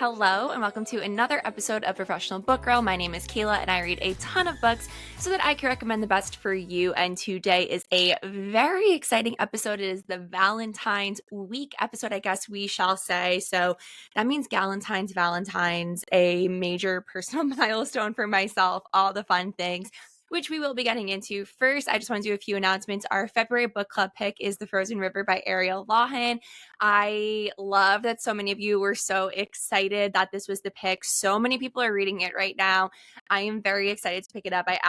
Hello, and welcome to another episode of Professional Book Girl. My name is Kayla, and I read a ton of books so that I can recommend the best for you. And today is a very exciting episode. It is the Valentine's week episode, I guess we shall say. So that means Valentine's, a major personal milestone for myself, all the fun things, which we will be getting into. First, I just want to do a few announcements. Our February book club pick is The Frozen River by Ariel Lawhon. I love that so many of you were so excited that this was the pick. So many people are reading it right now. I am very excited to pick it up. I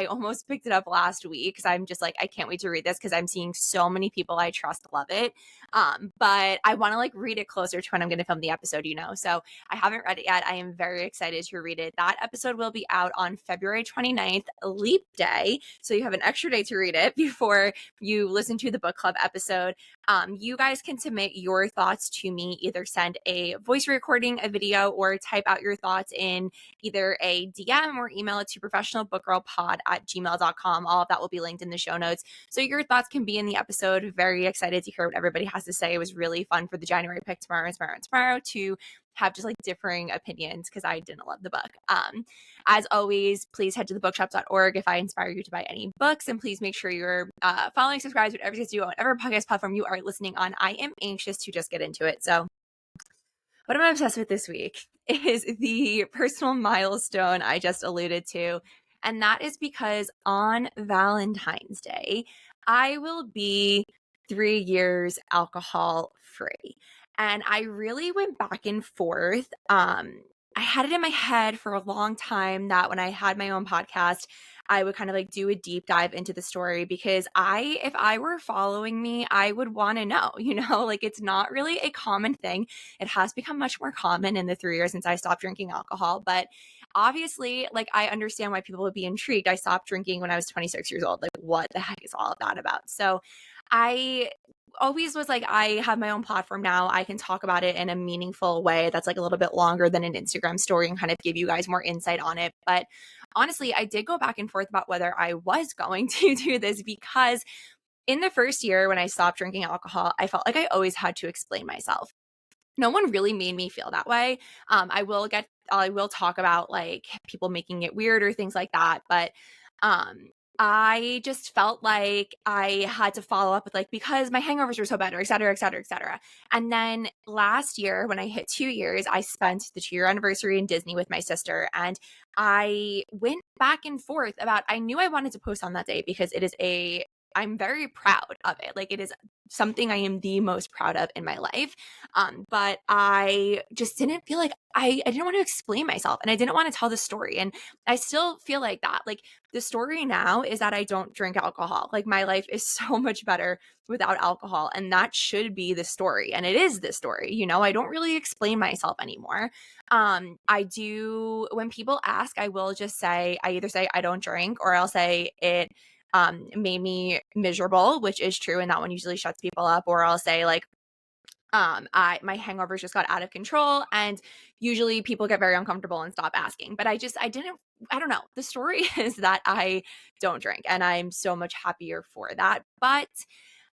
almost picked it up last week because I'm just like, I can't wait to read this because I'm seeing so many people I trust love it. But I want to read it closer to when I'm going to film the episode, So I haven't read it yet. I am very excited to read it. That episode will be out on February 29th, Leap Day. So you have an extra day to read it before you listen to the book club episode. You guys can submit your thoughts to me, either send a voice recording, a video, or type out your thoughts in either a DM or email it to professionalbookgirlpod@gmail.com. All of that will be linked in the show notes. So your thoughts can be in the episode. Very excited to hear what everybody has to say. It was really fun for the January pick tomorrow to have just differing opinions because I didn't love the book. As always, please head to thebookshops.org if I inspire you to buy any books, and please make sure you're following, subscribe, whatever you guys do on whatever podcast platform you are listening on. I am anxious to just get into it. So what I'm obsessed with this week is the personal milestone I just alluded to, and that is because on Valentine's Day, I will be 3 years alcohol free. And I really went back and forth. I had it in my head for a long time that when I had my own podcast, I would kind of do a deep dive into the story because if I were following me, I would want to know, it's not really a common thing. It has become much more common in the 3 years since I stopped drinking alcohol. But obviously, I understand why people would be intrigued. I stopped drinking when I was 26 years old. What the heck is all of that about? So I always was I have my own platform now. I can talk about it in a meaningful way that's a little bit longer than an Instagram story and kind of give you guys more insight on it. But honestly, I did go back and forth about whether I was going to do this because in the first year when I stopped drinking alcohol, I felt like I always had to explain myself. No one really made me feel that way. I will talk about people making it weird or things like that. But I just felt like I had to follow up with because my hangovers were so bad, or et cetera, et cetera, et cetera. And then last year when I hit 2 years, I spent the 2-year anniversary in Disney with my sister. And I went back and forth about, I knew I wanted to post on that day because I'm very proud of it. It is something I am the most proud of in my life. But I just didn't feel like I didn't want to explain myself, and I didn't want to tell the story. And I still feel like that. The story now is that I don't drink alcohol. My life is so much better without alcohol. And that should be the story. And it is the story. I don't really explain myself anymore. I do, when people ask, I will just say, I either say I don't drink, or I'll say it made me miserable, which is true, and that one usually shuts people up. Or I'll say my hangovers just got out of control, and usually people get very uncomfortable and stop asking. But I don't know. The story is that I don't drink, and I'm so much happier for that. But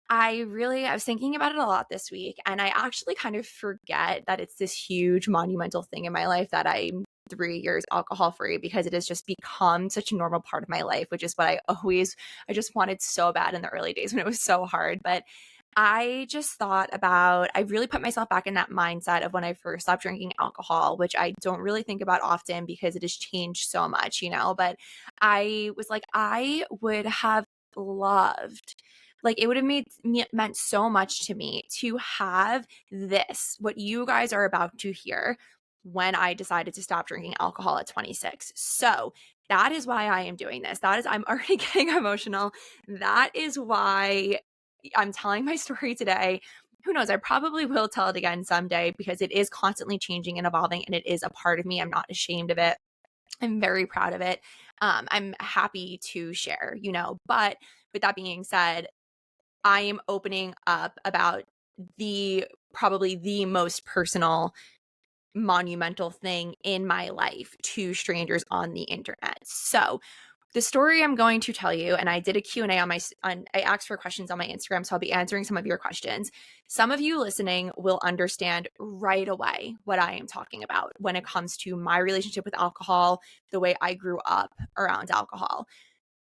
I was thinking about it a lot this week, and I actually kind of forget that it's this huge monumental thing in my life that I'm 3 years alcohol free, because it has just become such a normal part of my life, which is what I just wanted so bad in the early days when it was so hard. But I just thought about, I really put myself back in that mindset of when I first stopped drinking alcohol, which I don't really think about often because it has changed so much, but I was I would have loved, it would have meant so much to me to have this, what you guys are about to hear, when I decided to stop drinking alcohol at 26. So that is why I am doing this. I'm already getting emotional. That is why I'm telling my story today. Who knows? I probably will tell it again someday because it is constantly changing and evolving, and it is a part of me. I'm not ashamed of it. I'm very proud of it. I'm happy to share, But with that being said, I am opening up about probably the most personal, monumental thing in my life to strangers on the internet. So the story I'm going to tell you, and I did a Q&A I asked for questions on my Instagram, so I'll be answering some of your questions. Some of you listening will understand right away what I am talking about when it comes to my relationship with alcohol, the way I grew up around alcohol.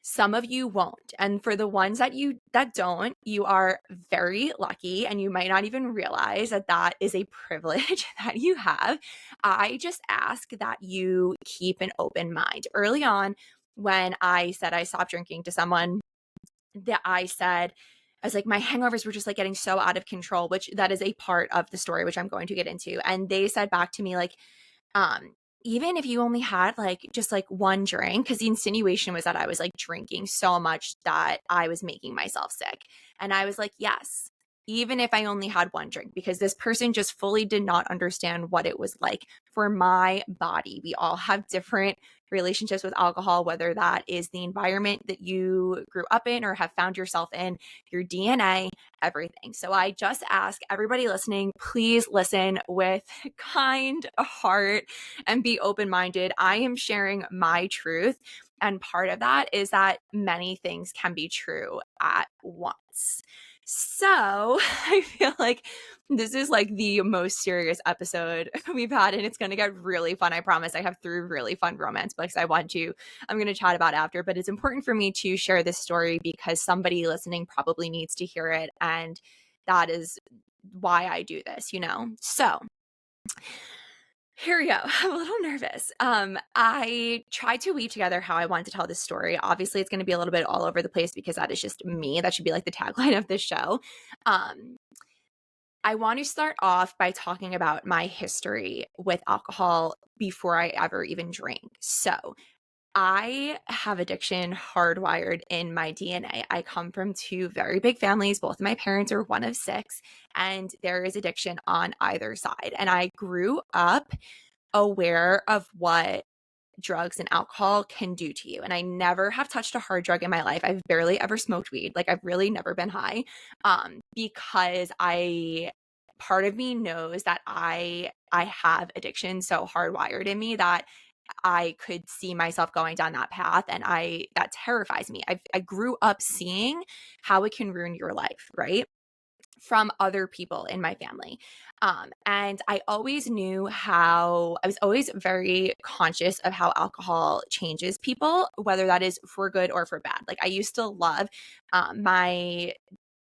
Some of you won't. And for the ones that don't, you are very lucky, and you might not even realize that that is a privilege that you have. I just ask that you keep an open mind. Early on, when I said I stopped drinking to someone, that I was like, my hangovers were just like getting so out of control, which that is a part of the story, which I'm going to get into. And they said back to me, like, um, even if you only had like just like one drink, because the insinuation was that I was like drinking so much that I was making myself sick. And I was like, yes, even if I only had one drink, because this person just fully did not understand what it was like for my body. We all have different relationships with alcohol, whether that is the environment that you grew up in or have found yourself in, your DNA, everything. So I just ask everybody listening, please listen with kind heart and be open-minded. I am sharing my truth, and part of that is that many things can be true at once. So I feel like this is like the most serious episode we've had, and it's going to get really fun. I promise. I have 3 really fun romance books I'm going to chat about after, but it's important for me to share this story because somebody listening probably needs to hear it. And that is why I do this, So here we go. I'm a little nervous. I tried to weave together how I wanted to tell this story. Obviously, it's going to be a little bit all over the place because that is just me. That should be like the tagline of this show. I want to start off by talking about my history with alcohol before I ever even drank. So, I have addiction hardwired in my DNA. I come from 2 very big families. Both of my parents are one of 6, and there is addiction on either side. And I grew up aware of what drugs and alcohol can do to you. And I never have touched a hard drug in my life. I've barely ever smoked weed. Like, I've really never been high, because part of me knows that I have addiction so hardwired in me that I could see myself going down that path, and that terrifies me. I grew up seeing how it can ruin your life, right? From other people in my family. And I always I was always very conscious of how alcohol changes people, whether that is for good or for bad. Like, I used to love my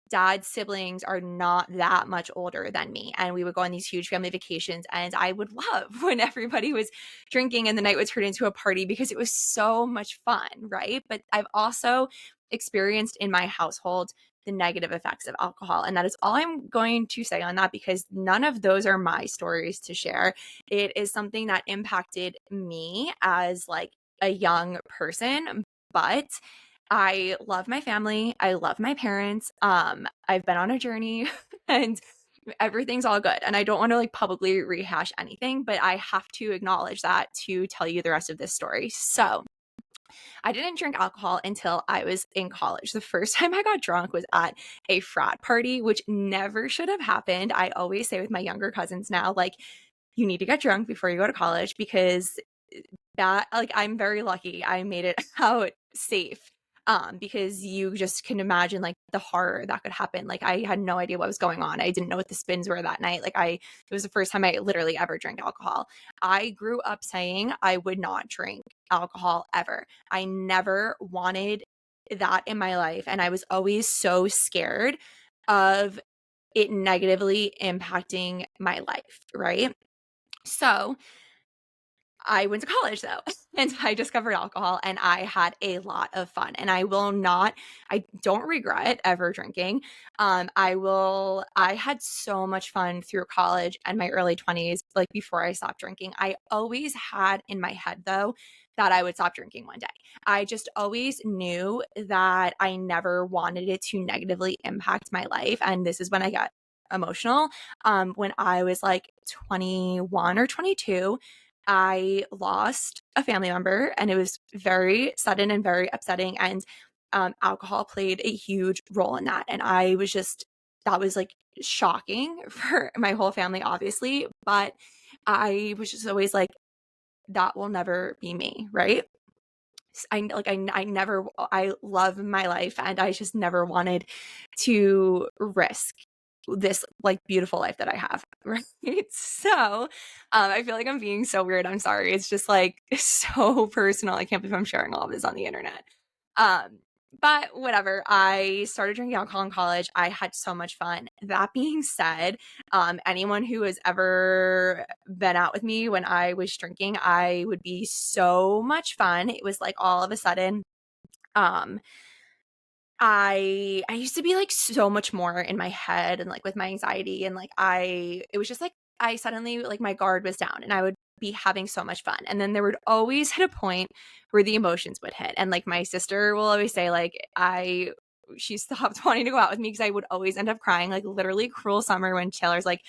dad's siblings are not that much older than me, and we would go on these huge family vacations, and I would love when everybody was drinking and the night would turn into a party because it was so much fun, right? But I've also experienced in my household the negative effects of alcohol, and that is all I'm going to say on that, because none of those are my stories to share. It is something that impacted me as like a young person, but I love my family. I love my parents. I've been on a journey and everything's all good. And I don't want to like publicly rehash anything, but I have to acknowledge that to tell you the rest of this story. So, I didn't drink alcohol until I was in college. The first time I got drunk was at a frat party, which never should have happened. I always say with my younger cousins now, like, you need to get drunk before you go to college, because that, like, I'm very lucky I made it out safe. Because you just can imagine like the horror that could happen. Like, I had no idea what was going on. I didn't know what the spins were that night. It was the first time I literally ever drank alcohol. I grew up saying I would not drink alcohol ever. I never wanted that in my life. And I was always so scared of it negatively impacting my life, right? So I went to college though, and I discovered alcohol, and I had a lot of fun. And I don't regret ever drinking. I had so much fun through college and my early 20s, like before I stopped drinking. I always had in my head though that I would stop drinking one day. I just always knew that I never wanted it to negatively impact my life. And this is when I got emotional. When I was like 21 or 22, I lost a family member, and it was very sudden and very upsetting. And alcohol played a huge role in that. And that was like shocking for my whole family, obviously. But I was just always like, that will never be me, right? I love my life, and I just never wanted to risk this like beautiful life that I have. Right. So I feel like I'm being so weird. I'm sorry. It's just like so personal. I can't believe I'm sharing all of this on the internet. Um, but whatever. I started drinking alcohol in college. I had so much fun. That being said, anyone who has ever been out with me when I was drinking, I would be so much fun. It was like all of a sudden, um, I used to be like so much more in my head and like with my anxiety, and like it was just like I suddenly like my guard was down and I would be having so much fun. And then there would always hit a point where the emotions would hit. And like my sister will always say like she stopped wanting to go out with me because I would always end up crying, like literally cruel summer when Taylor's like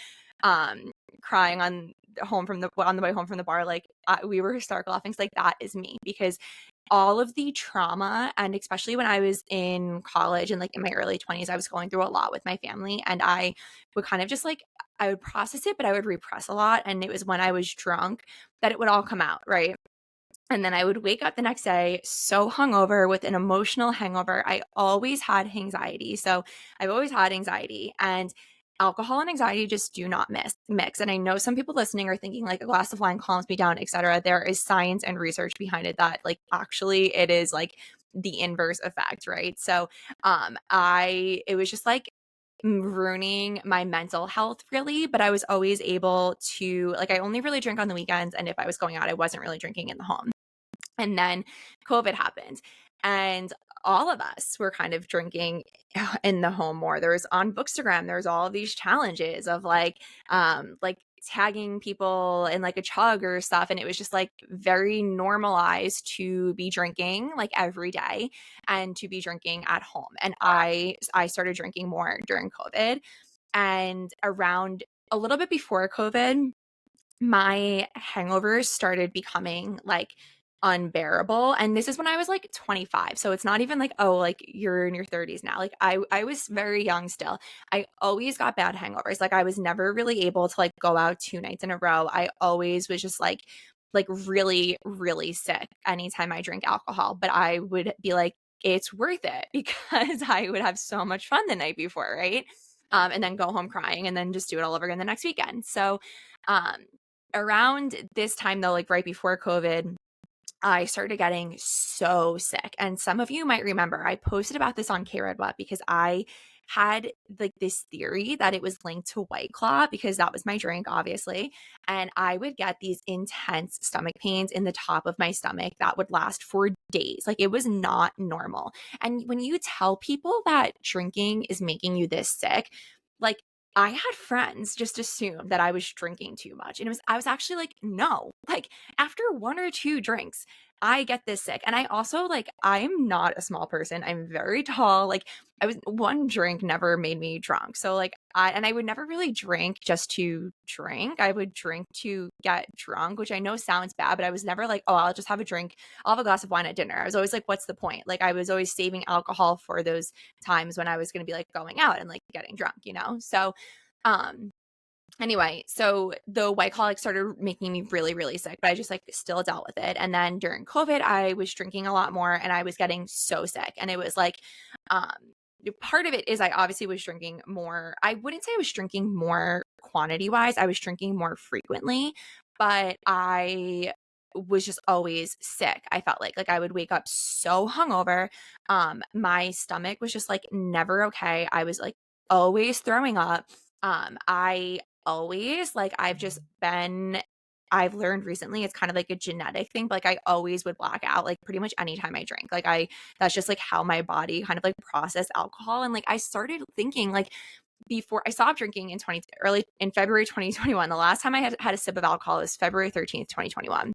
crying on the way home from the bar, like we were hysterical laughing. Like that is me, because all of the trauma, and especially when I was in college and like in my early 20s, I was going through a lot with my family, and I would kind of just like I would process it, but I would repress a lot. And it was when I was drunk that it would all come out, right? And then I would wake up the next day so hungover with an emotional hangover. I always had anxiety. So I've always had anxiety, and alcohol and anxiety just do not mix. And I know some people listening are thinking like a glass of wine calms me down, etc. There is science and research behind it that like actually it is like the inverse effect, right? So it was just like ruining my mental health really, but I was always able to like I only really drink on the weekends, and if I was going out I wasn't really drinking in the home. And then COVID happened, and all of us were kind of drinking in the home more. There was on Bookstagram, there's all of these challenges of like tagging people in like a chug or stuff. And it was just like very normalized to be drinking like every day and to be drinking at home. And I started drinking more during COVID, and around a little bit before COVID, my hangovers started becoming like unbearable. And this is when I was like 25. So it's not even like, oh, like you're in your 30s now. Like I was very young still. I always got bad hangovers. Like I was never really able to like go out 2 nights in a row. I always was just like really, really sick anytime I drink alcohol. But I would be like, it's worth it because I would have so much fun the night before, right? And then go home crying and then just do it all over again the next weekend. So um around this time though, like right before COVID, I started getting so sick. And some of you might remember I posted about this on KRedWeb because I had like this theory that it was linked to White Claw because that was my drink, obviously. And I would get these intense stomach pains in the top of my stomach that would last for days. Like it was not normal. And when you tell people that drinking is making you this sick, like I had friends just assume that I was drinking too much. And I was actually like, no, like after one or two drinks, I get this sick. And I also like, I'm not a small person. I'm very tall. Like one drink never made me drunk. So like I would never really drink just to drink. I would drink to get drunk, which I know sounds bad, but I was never like, oh, I'll just have a drink. I'll have a glass of wine at dinner. I was always like, what's the point? Like I was always saving alcohol for those times when I was going to be like going out and like getting drunk, you know? So, um, anyway, so the White Claw like started making me really, really sick, but I just like still dealt with it. And then during COVID, I was drinking a lot more and I was getting so sick. And it was like, um, part of it is I obviously was drinking more. I wouldn't say I was drinking more quantity wise. I was drinking more frequently, but I was just always sick. I felt like I would wake up so hungover. My stomach was just like never okay. I was like always throwing up. I always like I've learned recently it's kind of like a genetic thing, but like I always would black out like pretty much anytime I drank. Like that's just like how my body kind of like processed alcohol. And like I started thinking like before I stopped drinking early in February 2021, the last time I had a sip of alcohol was February 13th, 2021.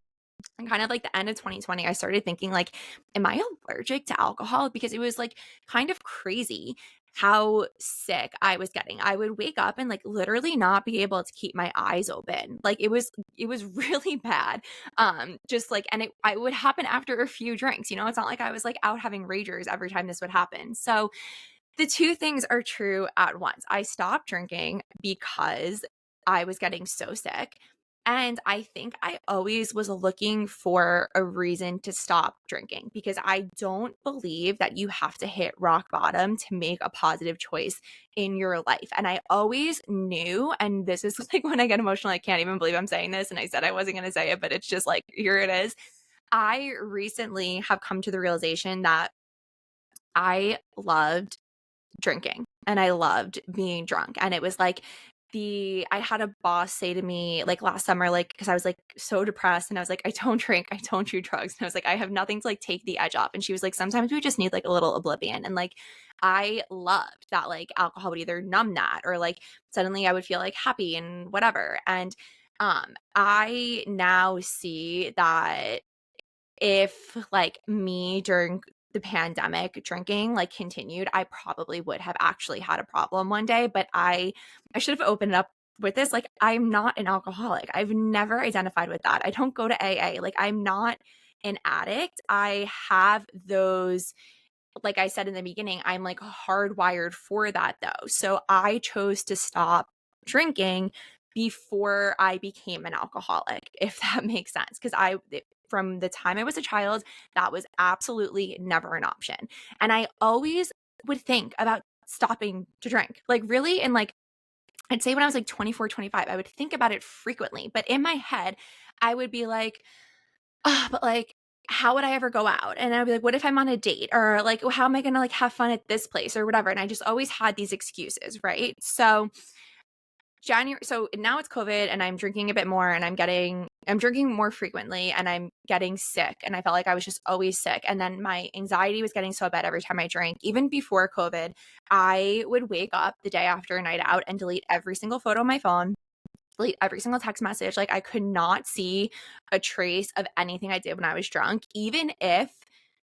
And kind of like the end of 2020, I started thinking like, am I allergic to alcohol? Because it was like kind of crazy how sick I was getting. I would wake up and like literally not be able to keep my eyes open. Like it was really bad. Just like, and it would happen after a few drinks, you know, it's not like I was like out having ragers every time this would happen. So the two things are true at once. I stopped drinking because I was getting so sick. And I think I always was looking for a reason to stop drinking because I don't believe that you have to hit rock bottom to make a positive choice in your life. And I always knew, and this is like when I get emotional, I can't even believe I'm saying this. And I said I wasn't going to say it, but it's just like, here it is. I recently have come to the realization that I loved drinking and I loved being drunk. And it was like I had a boss say to me like last summer, like, because I was like so depressed and I was like, I don't drink, I don't do drugs. And I was like, I have nothing to like take the edge off. And she was like, sometimes we just need like a little oblivion. And like, I loved that like alcohol would either numb that or like suddenly I would feel like happy and whatever. And I now see that if like me during the pandemic drinking like continued, I probably would have actually had a problem one day. But I should have opened up with this. Like, I'm not an alcoholic. I've never identified with that. I don't go to AA. Like, I'm not an addict. I have those, like I said in the beginning, I'm like hardwired for that though. So I chose to stop drinking before I became an alcoholic, if that makes sense. Because from the time I was a child, that was absolutely never an option. And I always would think about stopping to drink, like really. And like, I'd say when I was like 24, 25, I would think about it frequently. But in my head, I would be like, oh, but like, how would I ever go out? And I'd be like, what if I'm on a date? Or like, how am I going to like have fun at this place or whatever? And I just always had these excuses, right? So so now it's COVID and I'm drinking a bit more and I'm drinking more frequently and I'm getting sick. And I felt like I was just always sick. And then my anxiety was getting so bad every time I drank. Even before COVID, I would wake up the day after a night out and delete every single photo on my phone, delete every single text message. Like, I could not see a trace of anything I did when I was drunk, even if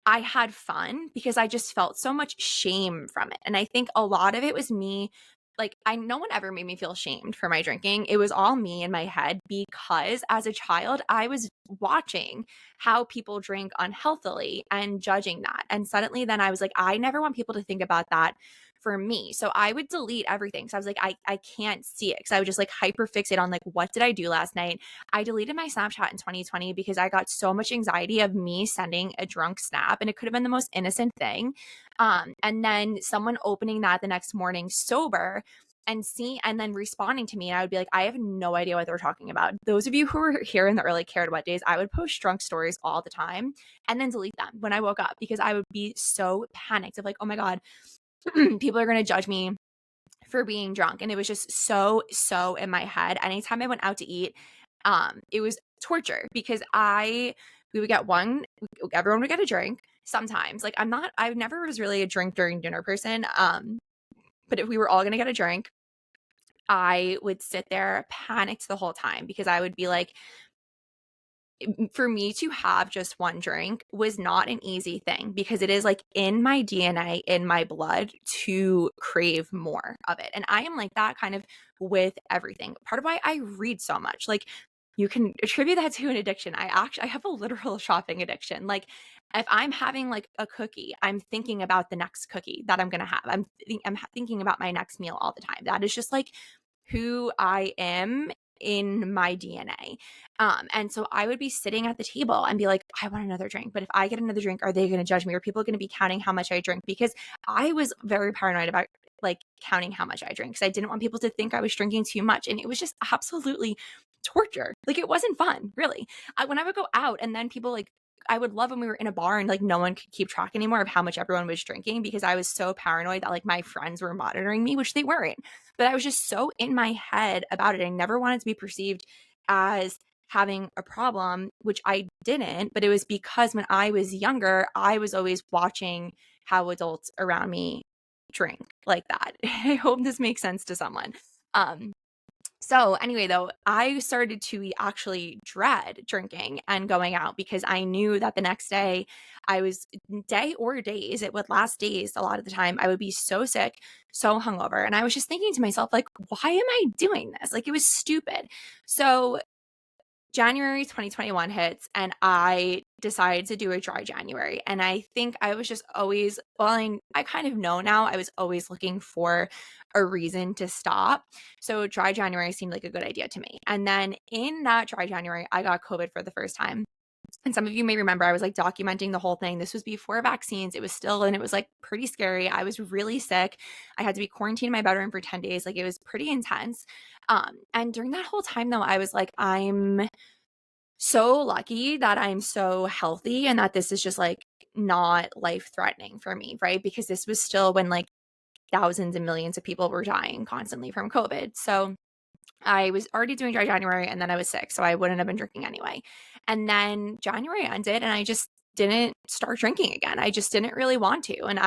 I had fun, because I just felt so much shame from it. And I think a lot of it was me. Like, no one ever made me feel shamed for my drinking. It was all me in my head because as a child, I was watching how people drink unhealthily and judging that. And suddenly then I was like, I never want people to think about that for me. So I would delete everything. So I was like, I can't see it. Cause I would just like hyper fixate on like, what did I do last night? I deleted my Snapchat in 2020 because I got so much anxiety of me sending a drunk snap, and it could have been the most innocent thing. And then someone opening that the next morning sober and then responding to me, and I would be like, I have no idea what they're talking about. Those of you who were here in the early Cared What days, I would post drunk stories all the time and then delete them when I woke up because I would be so panicked of like, oh my God, people are going to judge me for being drunk. And it was just so in my head. Anytime I went out to eat, it was torture because everyone would get a drink sometimes. Like, I never was really a drink during dinner person. But if we were all going to get a drink, I would sit there panicked the whole time because I would be like, for me to have just one drink was not an easy thing because it is like in my DNA, in my blood to crave more of it. And I am like that kind of with everything. Part of why I read so much, like, you can attribute that to an addiction. I have a literal shopping addiction. Like, if I'm having like a cookie, I'm thinking about the next cookie that I'm going to have. I'm thinking about my next meal all the time. That is just like who I am in my DNA. And so I would be sitting at the table and be like, I want another drink. But if I get another drink, are they going to judge me? Are people going to be counting how much I drink? Because I was very paranoid about like counting how much I drink because I didn't want people to think I was drinking too much. And it was just absolutely torture. Like, it wasn't fun, really. When I would go out and then people like, I would love when we were in a bar and like no one could keep track anymore of how much everyone was drinking because I was so paranoid that like my friends were monitoring me, which they weren't. But I was just so in my head about it. I never wanted to be perceived as having a problem, which I didn't. But it was because when I was younger, I was always watching how adults around me drink like that. I hope this makes sense to someone. So anyway, though, I started to actually dread drinking and going out because I knew that the next day days, it would last days a lot of the time. I would be so sick, so hungover. And I was just thinking to myself, like, why am I doing this? Like, it was stupid. So January 2021 hits and I decided to do a dry January. And I think I was just always, well, I kind of know now, I was always looking for a reason to stop. So dry January seemed like a good idea to me. And then in that dry January, I got COVID for the first time. And some of you may remember I was like documenting the whole thing. This was before vaccines. It was still, and it was like pretty scary. I was really sick. I had to be quarantined in my bedroom for 10 days. Like it was pretty intense. And during that whole time though, I was like, I'm so lucky that I'm so healthy and that this is just like not life threatening for me, right? Because this was still when like thousands and millions of people were dying constantly from COVID. So I was already doing dry January and then I was sick, so I wouldn't have been drinking anyway. And then January ended and I just didn't start drinking again. I just didn't really want to. And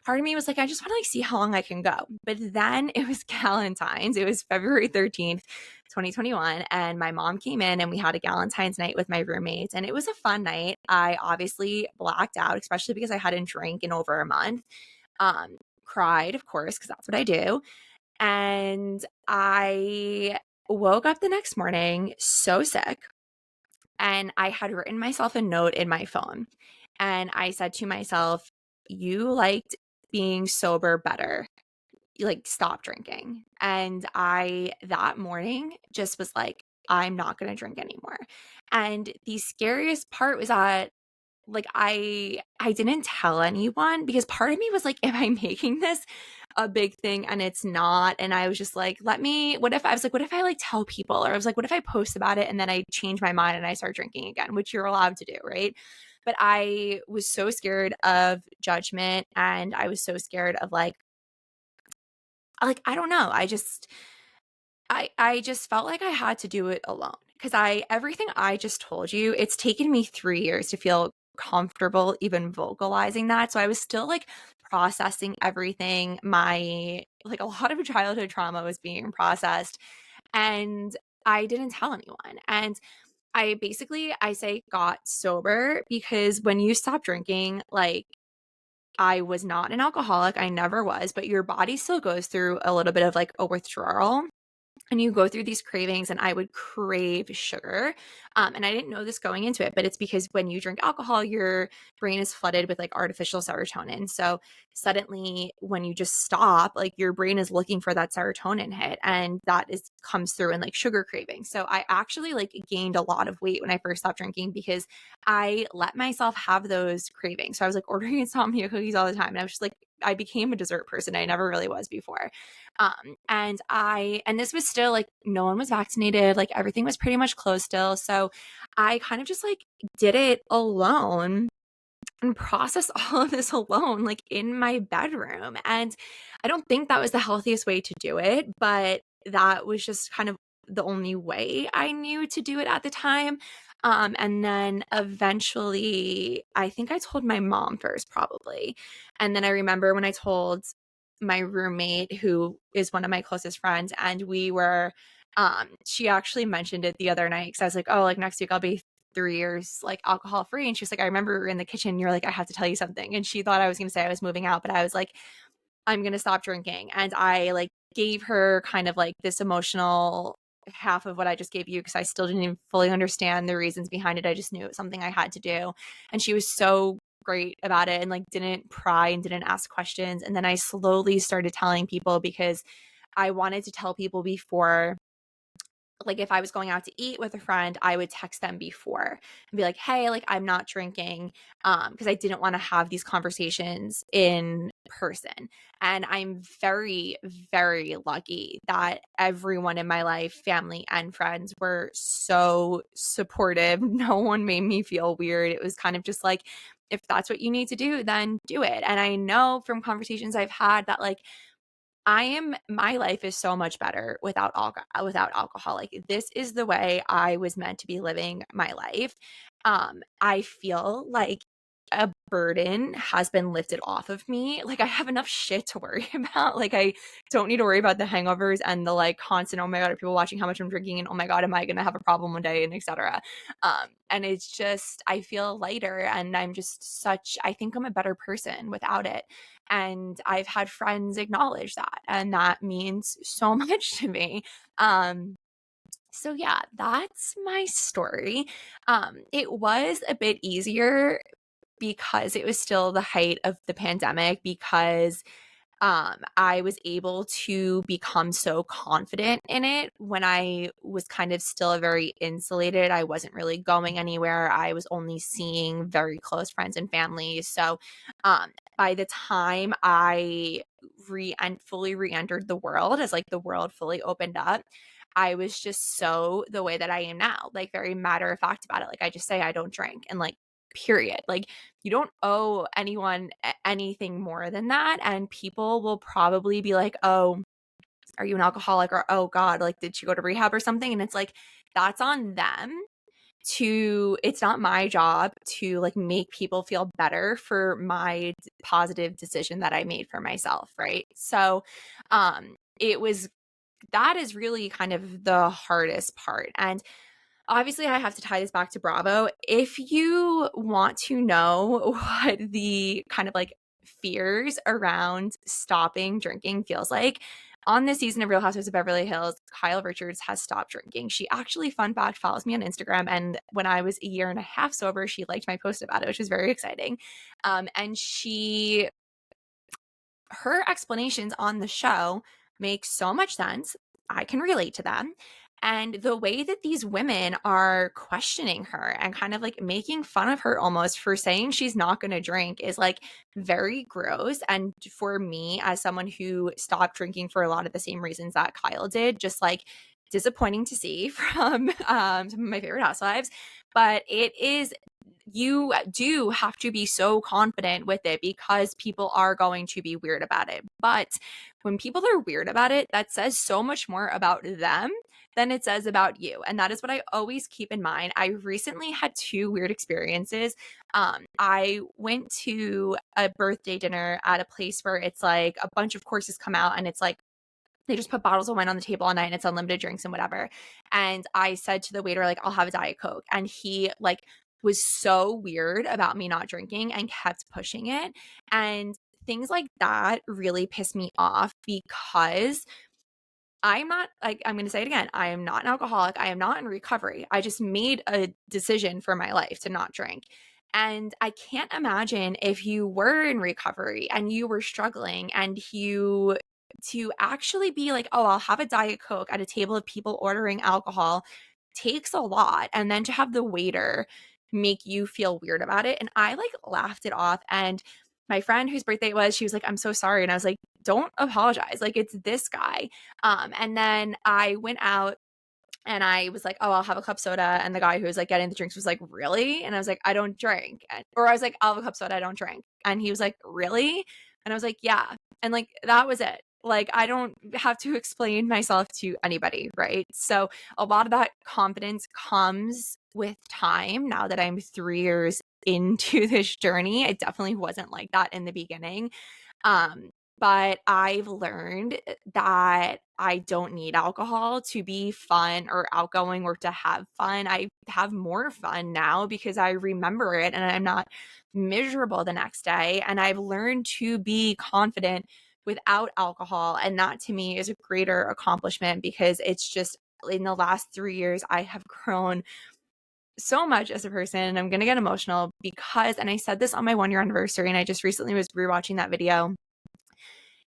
part of me was like, I just want to like see how long I can go. But then it was Valentine's. It was February 13th, 2021. And my mom came in and we had a Valentine's night with my roommates. And it was a fun night. I obviously blacked out, especially because I hadn't drank in over a month. Cried, of course, because that's what I do. And I woke up the next morning so sick. And I had written myself a note in my phone. And I said to myself, you liked being sober better. You like stop drinking. And that morning just was like, I'm not going to drink anymore. And the scariest part was that like I didn't tell anyone because part of me was like, am I making this a big thing and it's not? And I was just like, what if I like tell people, or I was like, what if I post about it and then I change my mind and I start drinking again, which you're allowed to do, right? But I was so scared of judgment and I was so scared of like I don't know. I just felt like I had to do it alone because everything I just told you, it's taken me 3 years to feel comfortable even vocalizing that. So I was still like processing everything. Like a lot of childhood trauma was being processed and I didn't tell anyone. And I say got sober because when you stop drinking, like I was not an alcoholic, I never was, but your body still goes through a little bit of like a withdrawal and you go through these cravings, and I would crave sugar. And I didn't know this going into it, but it's because when you drink alcohol, your brain is flooded with like artificial serotonin. So suddenly when you just stop, like your brain is looking for that serotonin hit, and comes through in like sugar cravings. So I actually like gained a lot of weight when I first stopped drinking because I let myself have those cravings. So I was like ordering insomnia cookies all the time. And I was just like, I became a dessert person. I never really was before. And this was still like no one was vaccinated, like everything was pretty much closed still. So I kind of just like did it alone and processed all of this alone, like in my bedroom. And I don't think that was the healthiest way to do it, but that was just kind of the only way I knew to do it at the time. And then eventually, I think I told my mom first, probably. And then I remember when I told my roommate, who is one of my closest friends, and she actually mentioned it the other night because I was like, oh, like next week I'll be 3 years like alcohol free. And she was like, I remember we were in the kitchen, you're like, I have to tell you something. And she thought I was going to say I was moving out, but I was like, I'm going to stop drinking. And I like gave her kind of like this emotional half of what I just gave you because I still didn't even fully understand the reasons behind it. I just knew it was something I had to do. And she was so great about it and like didn't pry and didn't ask questions. And then I slowly started telling people because I wanted to tell people before, like if I was going out to eat with a friend, I would text them before and be like, hey, like I'm not drinking, because I didn't want to have these conversations in person. And I'm very, very lucky that everyone in my life, family and friends, were so supportive. No one made me feel weird. It was kind of just like, if that's what you need to do, then do it. And I know from conversations I've had that like my life is so much better without alcohol. Like this is the way I was meant to be living my life. I feel like a burden has been lifted off of me. Like I have enough shit to worry about. Like I don't need to worry about the hangovers and the like constant, oh my God, are people watching how much I'm drinking? And oh my God, am I going to have a problem one day? And etc. And it's just, I feel lighter and I think I'm a better person without it. And I've had friends acknowledge that, and that means so much to me. So yeah, that's my story. It was a bit easier because it was still the height of the pandemic, because I was able to become so confident in it when I was kind of still very insulated. I wasn't really going anywhere. I was only seeing very close friends and family. So by the time I fully re-entered the world, as like the world fully opened up, I was just so the way that I am now, like very matter of fact about it. Like I just say I don't drink, and like period. Like you don't owe anyone anything more than that. And people will probably be like, oh, are you an alcoholic? Or, oh God, like, did you go to rehab or something? And it's like, that's on them. It's not my job to like make people feel better for my positive decision that I made for myself. Right. So, it was, that is really kind of the hardest part. And obviously, I have to tie this back to Bravo. If you want to know what the kind of like fears around stopping drinking feels like, on this season of Real Housewives of Beverly Hills, Kyle Richards has stopped drinking. She actually, fun fact, follows me on Instagram. And when I was a year and a half sober, she liked my post about it, which was very exciting. And her explanations on the show make so much sense. I can relate to them. And the way that these women are questioning her and kind of like making fun of her almost for saying she's not going to drink is like very gross. And for me, as someone who stopped drinking for a lot of the same reasons that Kyle did, just like disappointing to see from some of my favorite housewives. But it is, you do have to be so confident with it because people are going to be weird about it. But when people are weird about it, that says so much more about them than it says about you. And that is what I always keep in mind. I recently had two weird experiences. I went to a birthday dinner at a place where it's like a bunch of courses come out, and it's like they just put bottles of wine on the table all night and it's unlimited drinks and whatever. And I said to the waiter, like, I'll have a Diet Coke. And he like was so weird about me not drinking and kept pushing it. And things like that really piss me off because I'm not, like, I'm going to say it again. I am not an alcoholic. I am not in recovery. I just made a decision for my life to not drink. And I can't imagine if you were in recovery and you were struggling and you to actually be like, oh, I'll have a Diet Coke at a table of people ordering alcohol takes a lot. And then to have the waiter make you feel weird about it. And I like laughed it off. And my friend whose birthday it was, she was like, I'm so sorry. And I was like, don't apologize. Like, it's this guy. And then I went out and I was like, oh, I'll have a cup soda. And the guy who was like getting the drinks was like, really? And I was like, I don't drink. Or I was like, I'll have a cup soda. I don't drink. And he was like, really? And I was like, yeah. And like, that was it. Like, I don't have to explain myself to anybody. Right. So a lot of that confidence comes with time. Now that I'm 3 years into this journey, it definitely wasn't like that in the beginning. Um, but I've learned that I don't need alcohol to be fun or outgoing or to have fun. I have more fun now because I remember it and I'm not miserable the next day. And I've learned to be confident without alcohol. And that to me is a greater accomplishment because it's just in the last 3 years, I have grown so much as a person. And I'm going to get emotional because, and I said this on my 1 year anniversary, and I just recently was rewatching that video.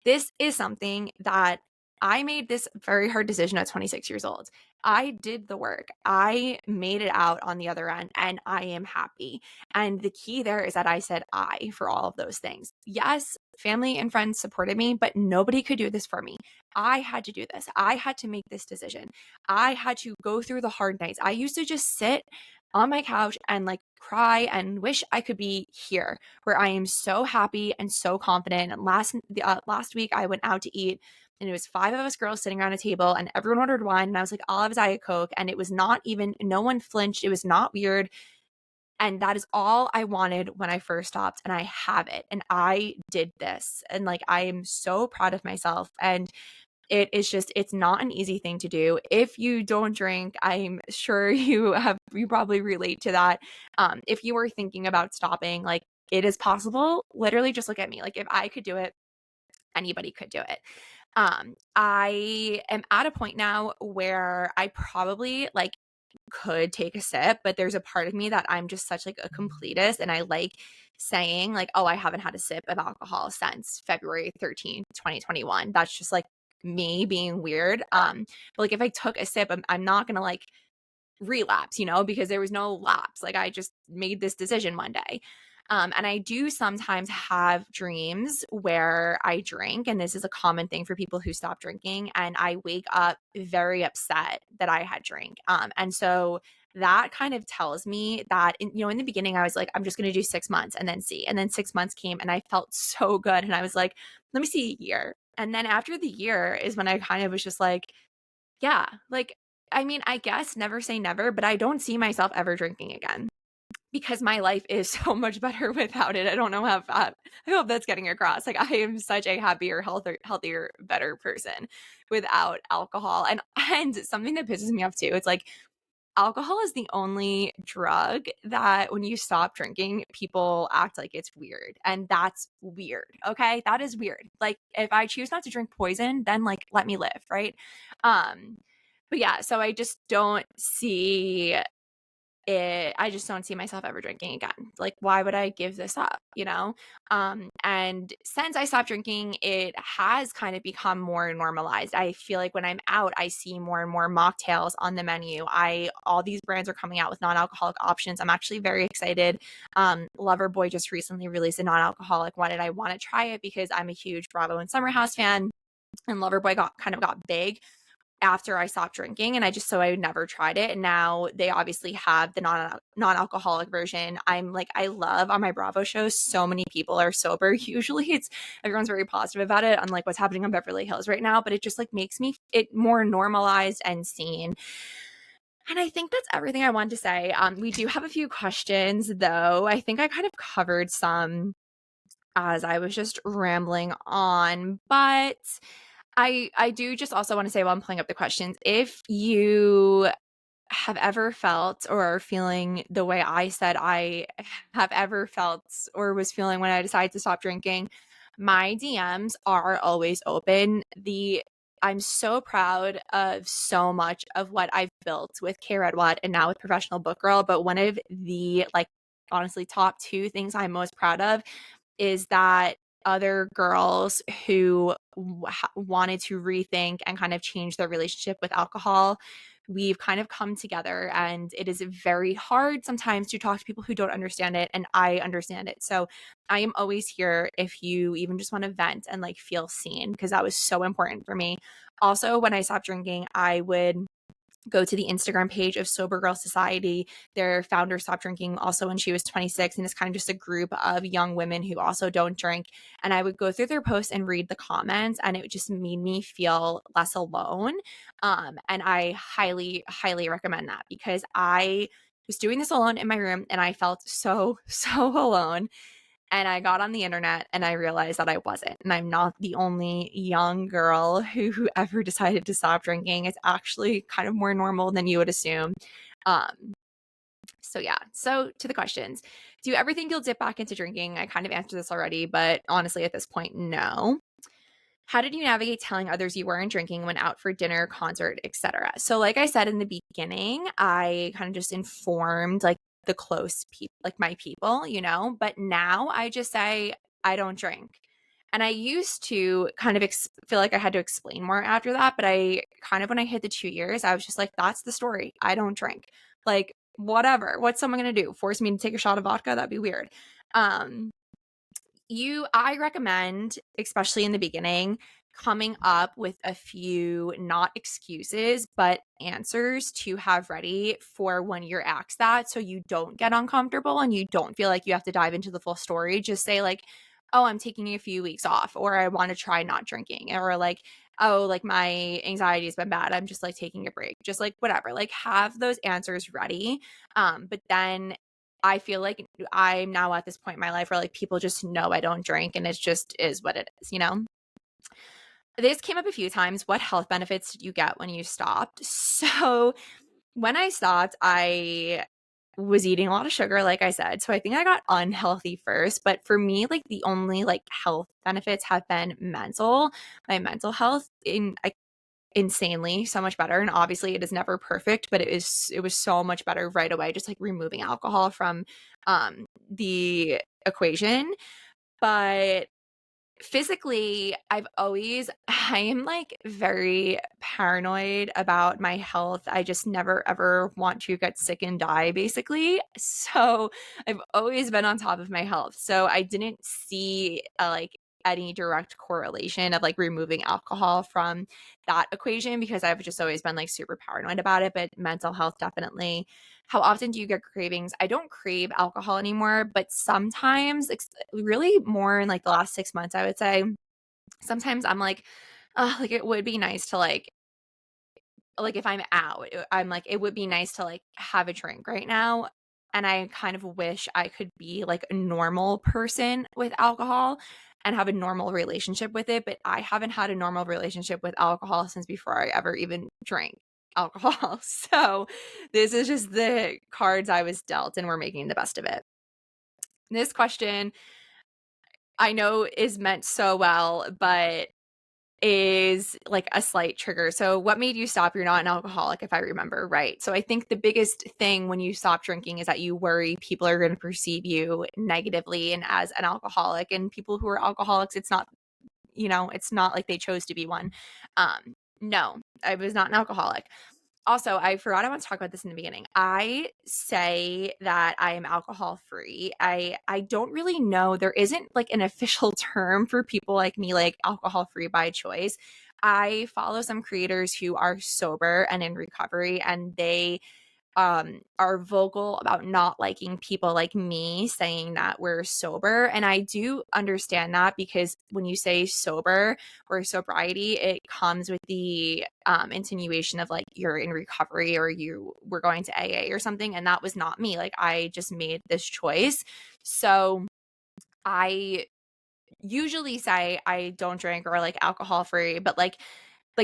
This is something that I made this very hard decision at 26 years old. I did the work. I made it out on the other end and I am happy. And the key there is that I said I for all of those things. Yes, family and friends supported me, but nobody could do this for me. I had to do this. I had to make this decision. I had to go through the hard nights. I used to just sit on my couch and like cry and wish I could be here where I am so happy and so confident. And last week I went out to eat and it was 5 of us girls sitting around a table and everyone ordered wine and I was like, I'll have a Diet Coke. And it was not even, no one flinched. It was not weird. And that is all I wanted when I first stopped, and I have it. And I did this. And like, I am so proud of myself. And it is just, it's not an easy thing to do. If you don't drink, I'm sure you probably relate to that. If you were thinking about stopping, like, it is possible. Literally just look at me. Like, if I could do it, anybody could do it. I am at a point now where I probably like could take a sip, but there's a part of me that I'm just such like a completist, and I like saying like, oh, I haven't had a sip of alcohol since February 13th, 2021. That's just like me being weird. But like if I took a sip, I'm not gonna like relapse, because there was no lapse. Like I just made this decision one day. And I do sometimes have dreams where I drink, and this is a common thing for people who stop drinking, and I wake up very upset that I had drank. And so that kind of tells me that in the beginning I was like, I'm just going to do 6 months and then see. And then 6 months came and I felt so good. And I was like, let me see a year. And then after the year is when I kind of was just like, yeah, like, I mean, I guess never say never, but I don't see myself ever drinking again because my life is so much better without it. I don't know how I hope that's getting across. Like I am such a happier, healthier, better person without alcohol. And something that pisses me off too, it's like alcohol is the only drug that when you stop drinking, people act like it's weird. And that's weird. Okay. That is weird. Like if I choose not to drink poison, then like let me live. Right. But yeah, so I just don't see I just don't see myself ever drinking again. Like, why would I give this up, And since I stopped drinking, it has kind of become more normalized. I feel like when I'm out, I see more and more mocktails on the menu. All these brands are coming out with non-alcoholic options. I'm actually very excited. Loverboy just recently released a non-alcoholic one, and I want to try it because I'm a huge Bravo and Summerhouse fan, and Loverboy got big after I stopped drinking, and I never tried it. And now they obviously have the non-alcoholic version. I'm like, I love on my Bravo shows, so many people are sober. Usually everyone's very positive about it, unlike what's happening on Beverly Hills right now, but it just like makes me it more normalized and seen. And I think that's everything I wanted to say. We do have a few questions though. I think I kind of covered some as I was just rambling on, but I do just also want to say while I'm pulling up the questions, if you have ever felt or are feeling the way I said I have ever felt or was feeling when I decided to stop drinking, my DMs are always open. I'm so proud of so much of what I've built with K Redwatt and now with Professional Book Girl, but one of the like honestly top two things I'm most proud of is that other girls who wanted to rethink and kind of change their relationship with alcohol, we've kind of come together, and it is very hard sometimes to talk to people who don't understand it, and I understand it. So I am always here if you even just want to vent and like feel seen, because that was so important for me. Also, when I stopped drinking, I would go to the Instagram page of Sober Girl Society. Their founder stopped drinking also when she was 26, and it's kind of just a group of young women who also don't drink. And I would go through their posts and read the comments, and it just made me feel less alone. And I highly, highly recommend that, because I was doing this alone in my room and I felt so, so alone. And I got on the internet and I realized that I wasn't. And I'm not the only young girl who ever decided to stop drinking. It's actually kind of more normal than you would assume. So yeah. So to the questions, do you ever think you'll dip back into drinking? I kind of answered this already, but honestly, at this point, no. How did you navigate telling others you weren't drinking when out for dinner, concert, etc.? So like I said in the beginning, I kind of just informed like the close people, like my people, but now I just say I don't drink. And I used to kind of feel like I had to explain more after that, but I kind of, when I hit the 2 years, I was just like, that's the story. I don't drink. Like, whatever. What's someone going to do? Force me to take a shot of vodka? That'd be weird. I recommend, especially in the beginning, coming up with a few not excuses but answers to have ready for when you're asked that, so you don't get uncomfortable and you don't feel like you have to dive into the full story. Just say like, oh, I'm taking a few weeks off, or I want to try not drinking, or like, oh, like my anxiety has been bad, I'm just like taking a break, just like whatever. Like have those answers ready. But then I feel like I'm now at this point in my life where like people just know I don't drink, and it just is what it is. This came up a few times. What health benefits did you get when you stopped? So when I stopped, I was eating a lot of sugar, like I said. So I think I got unhealthy first. But for me, like the only like health benefits have been mental. My mental health insanely so much better. And obviously it is never perfect, but it was so much better right away, just like removing alcohol from the equation. But physically, I am like very paranoid about my health. I just never ever want to get sick and die, basically. So I've always been on top of my health. So I didn't see like any direct correlation of like removing alcohol from that equation because I've just always been like super paranoid about it. But mental health, definitely. How often do you get cravings? I don't crave alcohol anymore, but sometimes, really more in like the last 6 months, I would say. Sometimes I'm like, oh, like it would be nice to like if I'm out, I'm like, it would be nice to like have a drink right now. And I kind of wish I could be like a normal person with alcohol and have a normal relationship with it. But I haven't had a normal relationship with alcohol since before I ever even drank alcohol. So this is just the cards I was dealt, and we're making the best of it. This question I know is meant so well, but is like a slight trigger. So, what made you stop? You're not an alcoholic, if I remember right. So, I think the biggest thing when you stop drinking is that you worry people are going to perceive you negatively and as an alcoholic. And people who are alcoholics, it's not, it's not like they chose to be one. No, I was not an alcoholic. Also, I forgot I want to talk about this in the beginning. I say that I am alcohol free. I don't really know. There isn't like an official term for people like me, like alcohol free by choice. I follow some creators who are sober and in recovery, and they are vocal about not liking people like me saying that we're sober. And I do understand that because when you say sober or sobriety, it comes with the insinuation of like you're in recovery or you were going to AA or something. And that was not me. Like I just made this choice. So I usually say I don't drink or like alcohol free, but like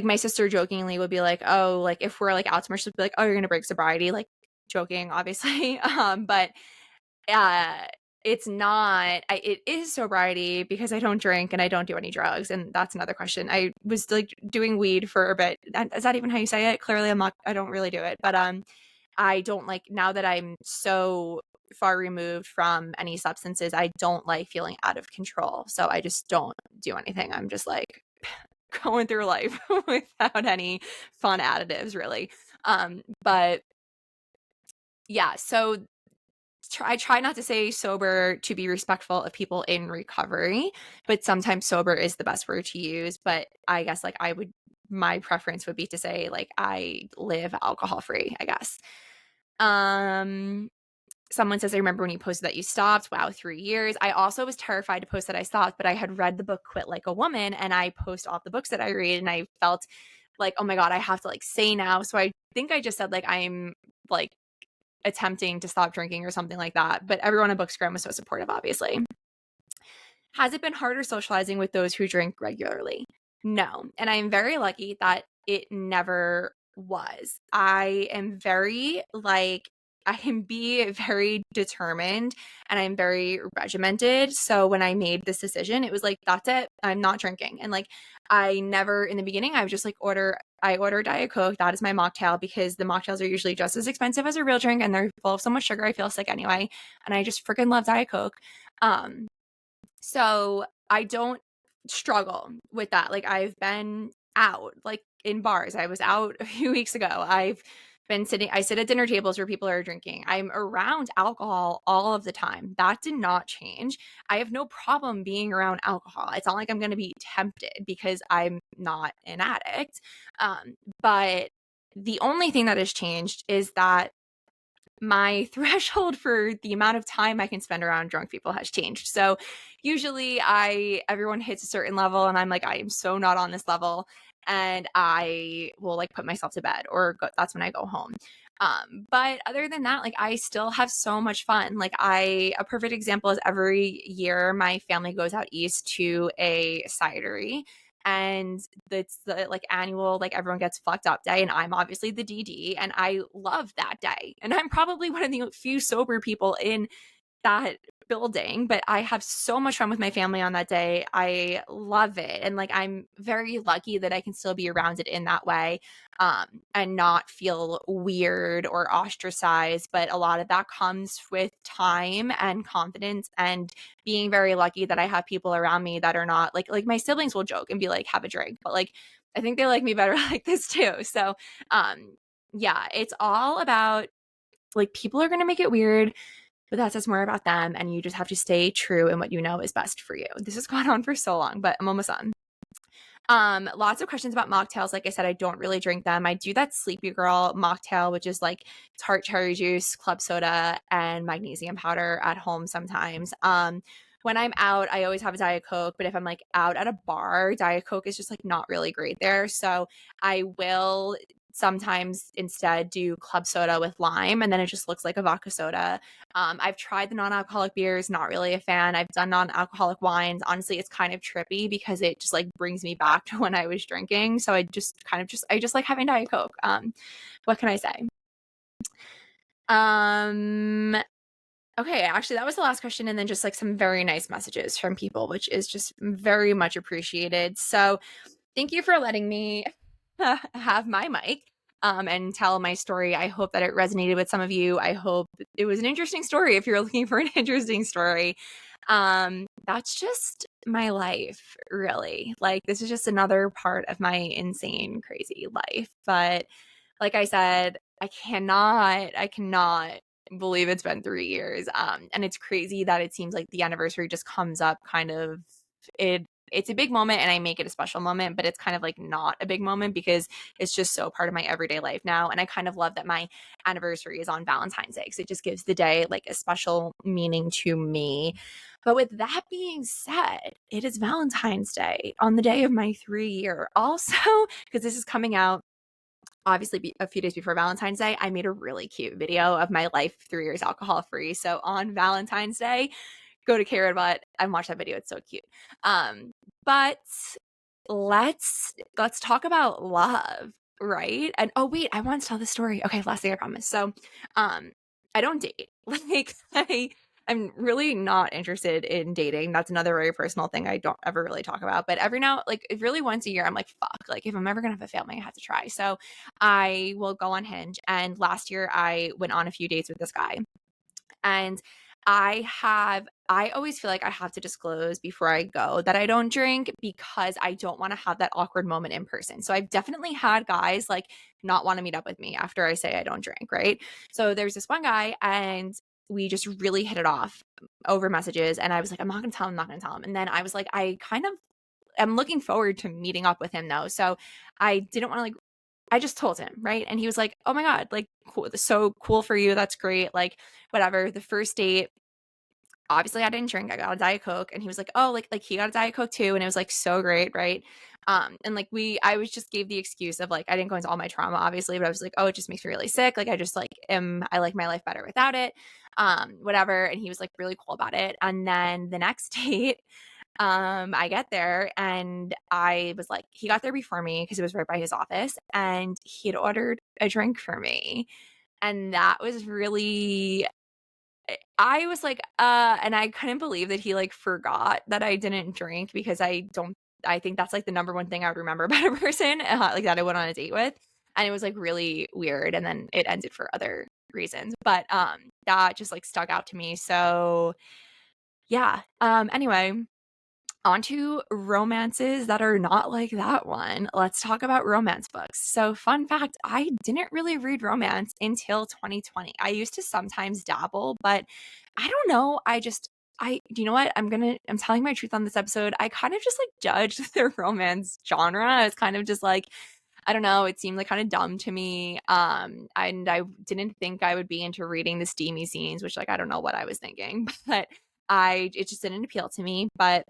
my sister jokingly would be like, oh, like if we're like out somewhere, she'd be like, oh, you're gonna break sobriety, like joking, obviously. But uh it's not it is sobriety because I don't drink and I don't do any drugs. And that's another question. I was like doing weed for a bit. Is that even how you say it? Clearly I don't really do it. But I don't like, now that I'm so far removed from any substances, I don't like feeling out of control. So I just don't do anything. I'm just like going through life without any fun additives, really. But yeah, so I try not to say sober to be respectful of people in recovery, but sometimes sober is the best word to use. But I guess like my preference would be to say like I live alcohol free, I guess. Someone says, I remember when you posted that you stopped. Wow, 3 years. I also was terrified to post that I stopped, but I had read the book Quit Like a Woman, and I post all the books that I read, and I felt like, oh my God, I have to like say now. So I think I just said like I'm like attempting to stop drinking or something like that. But everyone on Bookstagram was so supportive, obviously. Has it been harder socializing with those who drink regularly? No. And I'm very lucky that it never was. I can be very determined and I'm very regimented. So when I made this decision, it was like, that's it. I'm not drinking. And like, I never, in the beginning, I was just like, I order Diet Coke. That is my mocktail because the mocktails are usually just as expensive as a real drink and they're full of so much sugar. I feel sick anyway. And I just freaking love Diet Coke. So I don't struggle with that. Like I've been out, like in bars. I was out a few weeks ago. I sit at dinner tables where people are drinking. I'm around alcohol all of the time. That did not change. I have no problem being around alcohol. It's not like I'm going to be tempted because I'm not an addict. But the only thing that has changed is that my threshold for the amount of time I can spend around drunk people has changed. So usually everyone hits a certain level and I'm like, I am so not on this level. And I will like put myself to bed that's when I go home. But other than that, like I still have so much fun. Like a perfect example is every year my family goes out east to a cidery and it's the like annual, like everyone gets fucked up day, and I'm obviously the DD, and I love that day, and I'm probably one of the few sober people in that building, but I have so much fun with my family on that day. I love it. And like I'm very lucky that I can still be around it in that way, and not feel weird or ostracized. But a lot of that comes with time and confidence, and being very lucky that I have people around me that are not like my siblings will joke and be like, have a drink, but like I think they like me better like this too. So yeah, it's all about like people are going to make it weird, but that says more about them, and you just have to stay true in what you know is best for you. This has gone on for so long, but I'm almost done. Lots of questions about mocktails. Like I said, I don't really drink them. I do that Sleepy Girl mocktail, which is like tart cherry juice, club soda, and magnesium powder at home sometimes. When I'm out, I always have a Diet Coke, but if I'm like out at a bar, Diet Coke is just like not really great there. So I will sometimes instead do club soda with lime, and then it just looks like a vodka soda. I've tried the non-alcoholic beers, not really a fan. I've done non-alcoholic wines. Honestly, it's kind of trippy because it just like brings me back to when I was drinking. So I just like having Diet Coke. What can I say? Okay, actually that was the last question, and then just like some very nice messages from people, which is just very much appreciated. So thank you for letting me have my mic and tell my story. I hope that it resonated with some of you. I hope it was an interesting story if you're looking for an interesting story. That's just my life, really. Like this is just another part of my insane, crazy life. But like I said, I cannot believe it's been 3 years. And it's crazy that it seems like the anniversary just comes up kind of it's a big moment, and I make it a special moment, but it's kind of like not a big moment because it's just so part of my everyday life now. And I kind of love that my anniversary is on Valentine's Day, because it just gives the day like a special meaning to me. But with that being said, it is Valentine's Day on the day of my 3 year. Also, because this is coming out obviously a few days before Valentine's Day, I made a really cute video of my life 3 years alcohol free. So on Valentine's Day, go to Kayla and watch that video. It's so cute. But let's talk about love, right? And oh wait, I want to tell the story. Okay, last thing I promise. So I don't date. Like I'm really not interested in dating. That's another very personal thing I don't ever really talk about. But every now, like really once a year, I'm like, fuck, like if I'm ever gonna have a family, I have to try. So I will go on Hinge. And last year I went on a few dates with this guy. And I always feel like I have to disclose before I go that I don't drink, because I don't want to have that awkward moment in person. So I've definitely had guys like not want to meet up with me after I say I don't drink, right? So there's this one guy, and we just really hit it off over messages, and I was like, I'm not gonna tell him, I'm not gonna tell him. And then I was like, I kind of am looking forward to meeting up with him though. So I didn't want to like I just told him, right? And he was like, "Oh my God, like cool, so cool for you. That's great." Like whatever. The first date, obviously I didn't drink. I got a Diet Coke, and he was like, "Oh, like he got a Diet Coke too." And it was like so great, right? And like I was just gave the excuse of like I didn't go into all my trauma obviously, but I was like, "Oh, it just makes me really sick. Like I just like I like my life better without it." Whatever. And he was like really cool about it. And then the next date, I get there, and I was like, he got there before me because it was right by his office, and he had ordered a drink for me. And that was really, I was like, and I couldn't believe that he like forgot that I didn't drink, because I think that's like the number one thing I would remember about a person, like that I went on a date with. And it was like really weird. And then it ended for other reasons. But that just like stuck out to me. So yeah. Anyway, onto romances that are not like that one. Let's talk about romance books. So, fun fact, I didn't really read romance until 2020. I used to sometimes dabble, but I don't know. You know what? I'm telling my truth on this episode. I kind of just like judged the romance genre. It's kind of just like, I don't know, it seemed like kind of dumb to me. And I didn't think I would be into reading the steamy scenes, which like I don't know what I was thinking, but it just didn't appeal to me. But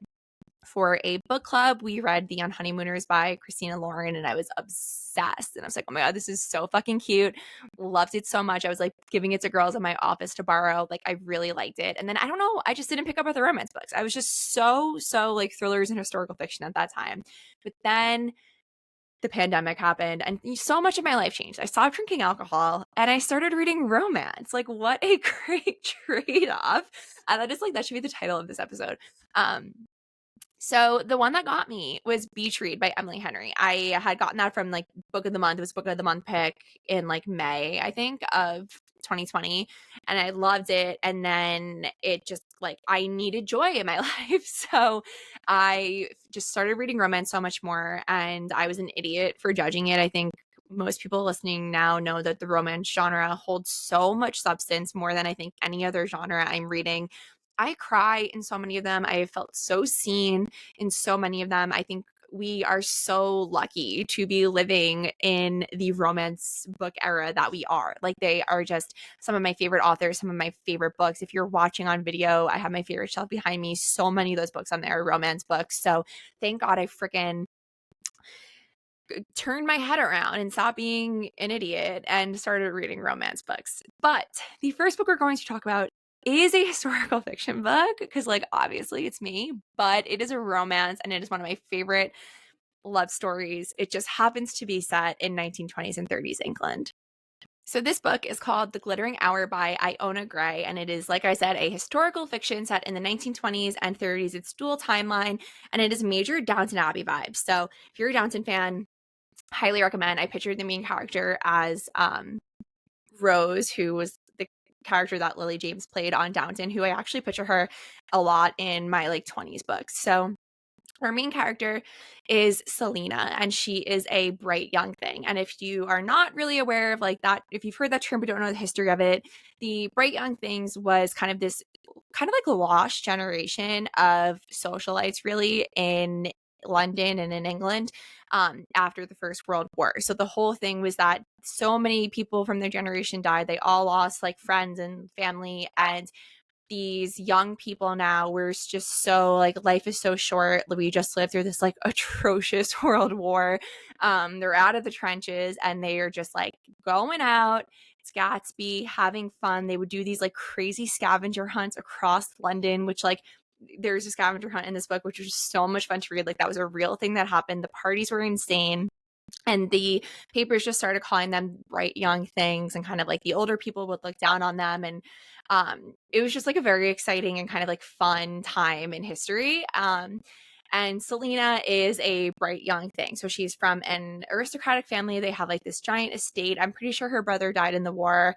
for a book club. We read The Honeymooners by Christina Lauren, and I was obsessed. And I was like, oh my God, this is so fucking cute. Loved it so much. I was like giving it to girls in my office to borrow. Like, I really liked it. And then I don't know, I just didn't pick up other romance books. I was just so like thrillers and historical fiction at that time. But then the pandemic happened and so much of my life changed. I stopped drinking alcohol and I started reading romance. Like, what a great trade-off. That should be the title of this episode. So the one that got me was Beach Read by Emily Henry. I had gotten that from like Book of the Month. It was Book of the Month pick in like May, I think, of 2020. And I loved it. And then it just like, I needed joy in my life. So I just started reading romance so much more. And I was an idiot for judging it. I think most people listening now know that the romance genre holds so much substance, more than I think any other genre I'm reading. I cry in so many of them. I have felt so seen in so many of them. I think we are so lucky to be living in the romance book era that we are. Like, they are just some of my favorite authors, some of my favorite books. If you're watching on video, I have my favorite shelf behind me. So many of those books on there are romance books. So thank God I freaking turned my head around and stopped being an idiot and started reading romance books. But the first book we're going to talk about is a historical fiction book, because like obviously it's me, but it is a romance and it is one of my favorite love stories. It just happens to be set in 1920s and 30s England. So this book is called The Glittering Hour by Iona Gray, and it is, like I said, a historical fiction set in the 1920s and 30s. It's dual timeline, and it is major Downton Abbey vibes. So if you're a Downton fan, highly recommend. I pictured the main character as Rose, who was the character that Lily James played on Downton, who I actually picture her a lot in my like 20s books. So our main character is Selena, and she is a bright young thing. And if you are not really aware of like that, if you've heard that term but don't know the history of it, the bright young things was kind of this kind of like lost generation of socialites really in London and in England after the First World War. So the whole thing was that so many people from their generation died. They all lost like friends and family, and these young people now, we're just so like, life is so short. We just lived through this like atrocious world war. They're out of the trenches and they are just like going out. It's Gatsby, having fun. They would do these like crazy scavenger hunts across London, which like there's a scavenger hunt in this book, which was just so much fun to read. Like, that was a real thing that happened. The parties were insane. And the papers just started calling them bright young things, and kind of like the older people would look down on them. And it was just like a very exciting and kind of like fun time in history. And Selena is a bright young thing. So she's from an aristocratic family. They have like this giant estate. I'm pretty sure her brother died in the war.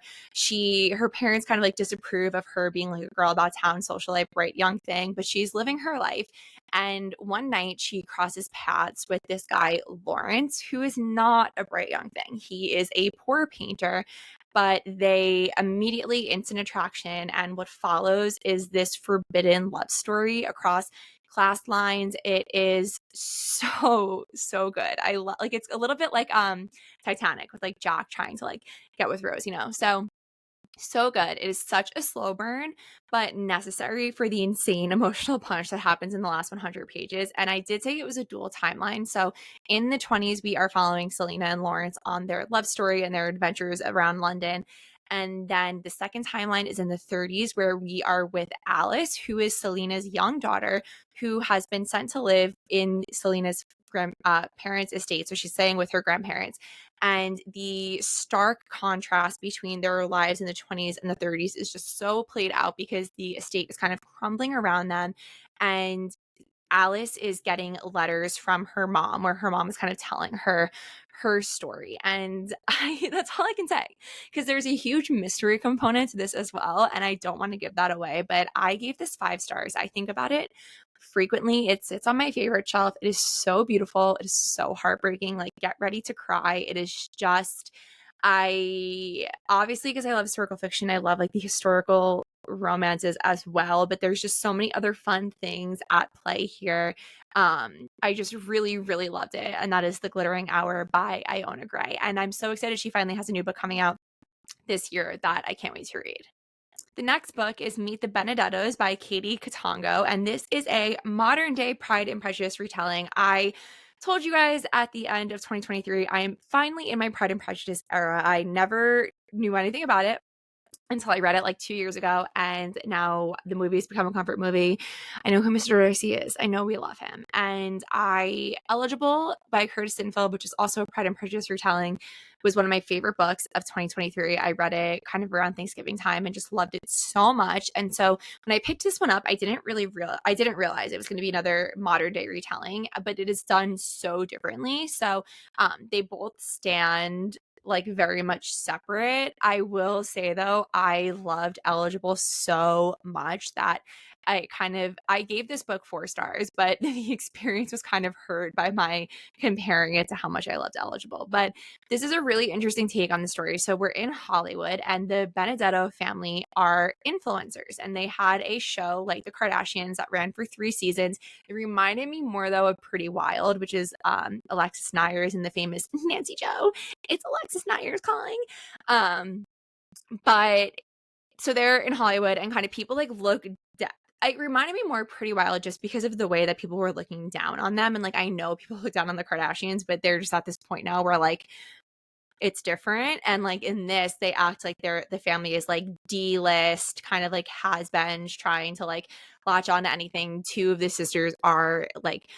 Her parents kind of like disapprove of her being like a girl about town socialite, bright young thing, but she's living her life. And one night she crosses paths with this guy, Lawrence, who is not a bright young thing. He is a poor painter, but they immediately instant attraction. And what follows is this forbidden love story across class lines. It is so good. I love, like, it's a little bit like Titanic, with like Jack trying to like get with Rose, so good. It is such a slow burn, but necessary for the insane emotional punch that happens in the last 100 pages. And I did say it was a dual timeline. So in the 20s, we are following Selena and Lawrence on their love story and their adventures around London. And then the second timeline is in the 30s, where we are with Alice, who is Selena's young daughter, who has been sent to live in Selena's parents' estate. So she's staying with her grandparents. And the stark contrast between their lives in the 20s and the 30s is just so played out, because the estate is kind of crumbling around them. And Alice is getting letters from her mom, where her mom is kind of telling her story. And that's all I can say, because there's a huge mystery component to this as well. And I don't want to give that away, but I gave this 5 stars. I think about it frequently. It sits on my favorite shelf. It is so beautiful. It is so heartbreaking. Like, get ready to cry. It is just, I obviously, because I love historical fiction, I love like the historical romances as well, but there's just so many other fun things at play here. I just really loved it, and that is The Glittering Hour by Iona Gray. And I'm so excited she finally has a new book coming out this year that I can't wait to read. The next book is Meet the Benedettos by Katie Cotugno, and this is a modern day Pride and Prejudice retelling. I told you guys at the end of 2023, I am finally in my Pride and Prejudice era. I never knew anything about it until I read it like 2 years ago, and now the movie's become a comfort movie. I know who Mr. Darcy is. I know we love him. And Eligible by Curtis Sinfield, which is also a Pride and Prejudice retelling, was one of my favorite books of 2023. I read it kind of around Thanksgiving time and just loved it so much. And so when I picked this one up, I didn't realize it was going to be another modern day retelling, but it is done so differently. So they both stand like very much separate. I will say though, I loved Eligible so much that I gave this book 4 stars, but the experience was kind of hurt by my comparing it to how much I loved Eligible. But this is a really interesting take on the story. So we're in Hollywood, and the Benedetto family are influencers, and they had a show like the Kardashians that ran for 3 seasons. It reminded me more though of Pretty Wild, which is Alexis Nyers and the famous Nancy Joe. It's Alexis Nyers calling. But so they're in Hollywood, and kind of people like look it reminded me more of Pretty Wild just because of the way that people were looking down on them. And like, I know people look down on the Kardashians, but they're just at this point now where like it's different. And like in this, they act like the family is like D-list, kind of like has-beens trying to like latch on to anything. 2 of the sisters are like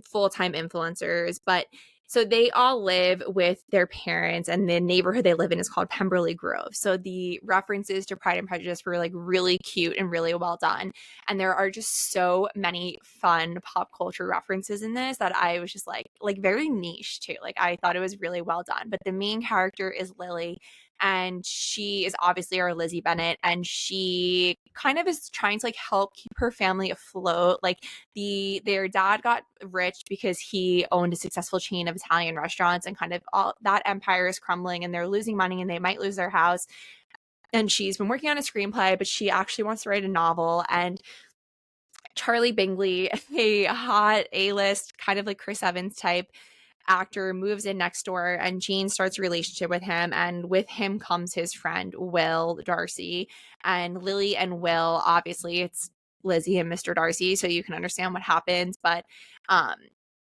full-time influencers, but so they all live with their parents, and the neighborhood they live in is called Pemberley Grove. So the references to Pride and Prejudice were like really cute and really well done. And there are just so many fun pop culture references in this that I was just like very niche too. Like I thought it was really well done. But the main character is Lily, and she is obviously our Lizzie Bennet, and she kind of is trying to like help keep her family afloat. Like their dad got rich because he owned a successful chain of Italian restaurants, and kind of all that empire is crumbling, and they're losing money, and they might lose their house. And she's been working on a screenplay, but she actually wants to write a novel. And Charlie Bingley, a hot A-list kind of like Chris Evans type actor, moves in next door, and Jean starts a relationship with him, and with him comes his friend Will Darcy. And Lily and Will, obviously it's Lizzie and Mr. Darcy, so you can understand what happens. But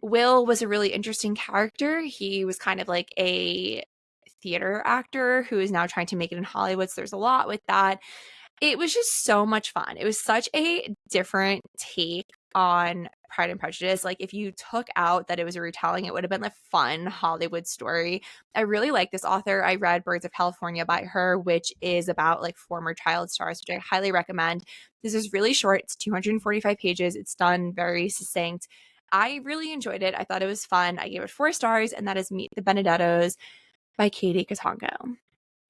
Will was a really interesting character. He was kind of like a theater actor who is now trying to make it in Hollywood, so there's a lot with that. It was just so much fun. It was such a different take on Pride and Prejudice. Like if you took out that it was a retelling, it would have been a fun Hollywood story. I really like this author. I read Birds of California by her, which is about like former child stars, which I highly recommend. This is really short. It's 245 pages. It's done very succinct. I really enjoyed it. I thought it was fun. I gave it 4 stars, and that is Meet the Benedettos by Katie Cotugno.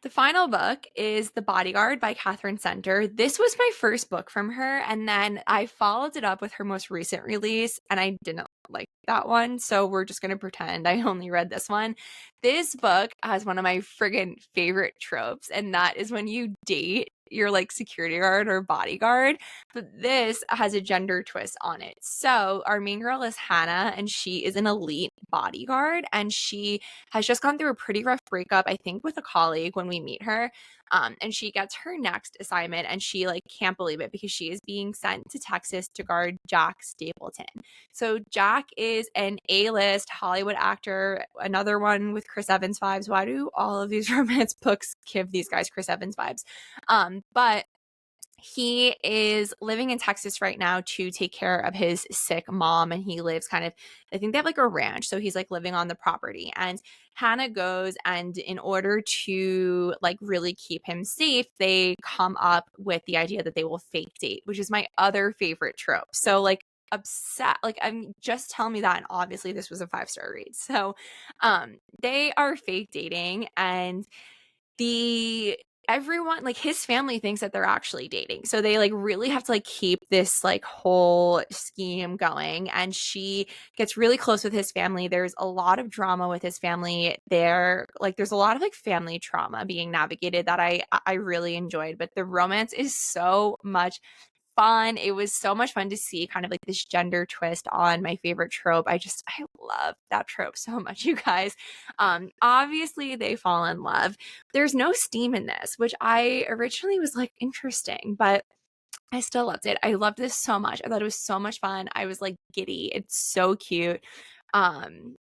The final book is The Bodyguard by Katherine Center. This was my first book from her, and then I followed it up with her most recent release, and I didn't like that one, so we're just going to pretend I only read this one. This book has one of my friggin' favorite tropes, and that is when you date your like security guard or bodyguard, but this has a gender twist on it. So our main girl is Hannah, and she is an elite bodyguard, and she has just gone through a pretty rough breakup, I think, with a colleague when we meet her. And she gets her next assignment, and she like can't believe it because she is being sent to Texas to guard Jack Stapleton. So Jack is an A-list Hollywood actor, another one with Chris Evans vibes. Why do all of these romance books give these guys Chris Evans vibes? But he is living in Texas right now to take care of his sick mom, and he lives kind of, I think they have like a ranch, so he's like living on the property. And Hannah goes, and in order to like really keep him safe, they come up with the idea that they will fake date, which is my other favorite trope. So like upset, like I'm just telling me that, and obviously this was a 5-star read. So they are fake dating, and everyone, like his family, thinks that they're actually dating, so they like really have to like keep this like whole scheme going. And she gets really close with his family. There's a lot of drama with his family there, like there's a lot of like family trauma being navigated that I really enjoyed. But the romance is so much fun. It was so much fun to see kind of like this gender twist on my favorite trope. I love that trope so much, you guys. Obviously they fall in love. There's no steam in this, which I originally was like interesting, but I still loved it. I loved this so much. I thought it was so much fun. I was like giddy. It's so cute. Um,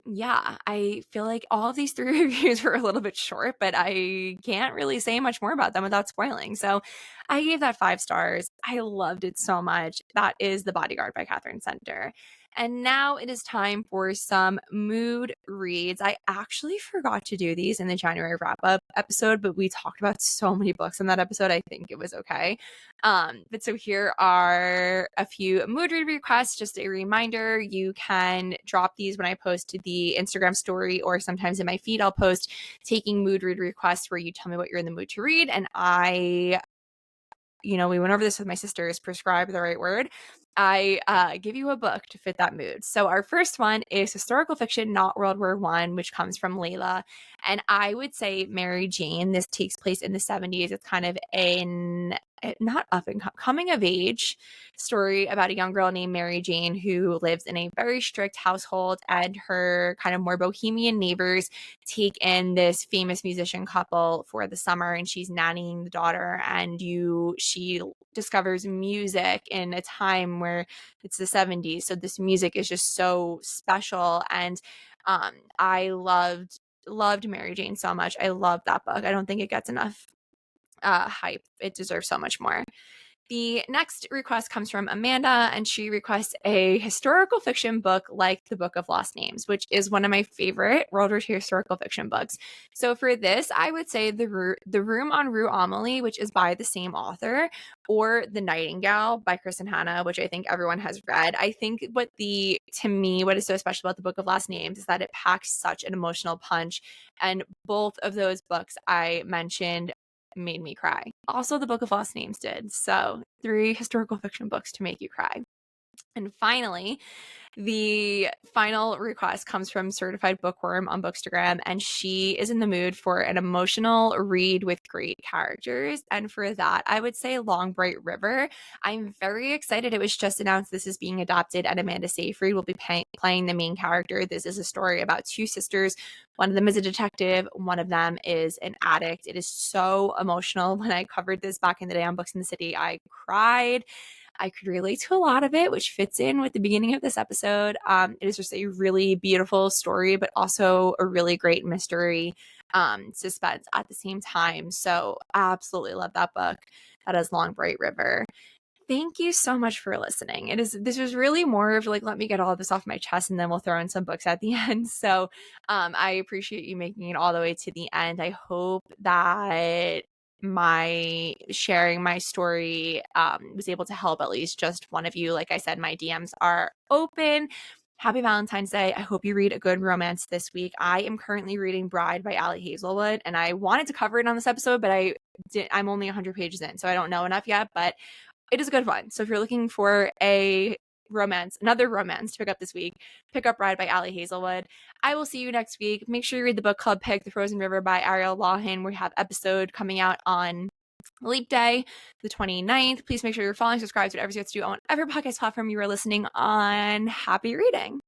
yeah, I feel like all of these 3 reviews were a little bit short, but I can't really say much more about them without spoiling. So I gave that 5 stars. I loved it so much. That is The Bodyguard by Katherine Center. And now it is time for some mood reads. I actually forgot to do these in the January wrap up episode, but we talked about so many books in that episode. I think it was okay. But so here are a few mood read requests. Just a reminder, you can drop these when I post to the Instagram story, or sometimes in my feed, I'll post taking mood read requests where you tell me what you're in the mood to read. And we went over this with my sisters, prescribe the right word. I give you a book to fit that mood. So our first one is historical fiction, not World War I, which comes from Layla. And I would say Mary Jane. This takes place in the 70s. It's kind of not up and coming of age story about a young girl named Mary Jane who lives in a very strict household, and her kind of more bohemian neighbors take in this famous musician couple for the summer, and she's nannying the daughter, and she discovers music in a time where it's the 70s. So this music is just so special, and I loved Mary Jane so much. I love that book. I don't think it gets enough hype. It deserves so much more. The next request comes from Amanda, and she requests a historical fiction book like The Book of Lost Names, which is one of my favorite World War II historical fiction books. So for this, I would say The Room on Rue Amelie, which is by the same author, or The Nightingale by Kristen Hanna, which I think everyone has read. I think what is so special about The Book of Lost Names is that it packs such an emotional punch, and both of those books I mentioned made me cry. Also, The Book of Lost Names did. So 3 historical fiction books to make you cry. And finally, the final request comes from Certified Bookworm on Bookstagram, and she is in the mood for an emotional read with great characters. And for that, I would say Long Bright River. I'm very excited. It was just announced this is being adapted, and Amanda Seyfried will be playing the main character. This is a story about 2 sisters. One of them is a detective. One of them is an addict. It is so emotional. When I covered this back in the day on Books in the City, I cried. I could relate to a lot of it, which fits in with the beginning of this episode. It is just a really beautiful story, but also a really great mystery suspense at the same time. So absolutely love that book. That is Long Bright River. Thank you so much for listening. This was really more of like, let me get all this off my chest, and then we'll throw in some books at the end. So I appreciate you making it all the way to the end. I hope that my sharing my story was able to help at least just one of you. Like I said, my DMs are open. Happy Valentine's Day. I hope you read a good romance this week. I am currently reading Bride by Ali Hazelwood, and I wanted to cover it on this episode, but I'm only 100 pages in, so I don't know enough yet, but it is a good one. So if you're looking for another romance to pick up this week, pick up Bride by Ali Hazelwood. I will see you next week. Make sure you read the book club pick, The Frozen River by Ariel Lawhon. We have episode coming out on Leap Day, the 29th. Please make sure you're following, subscribe to whatever you have to do on whatever podcast platform you are listening on. Happy reading.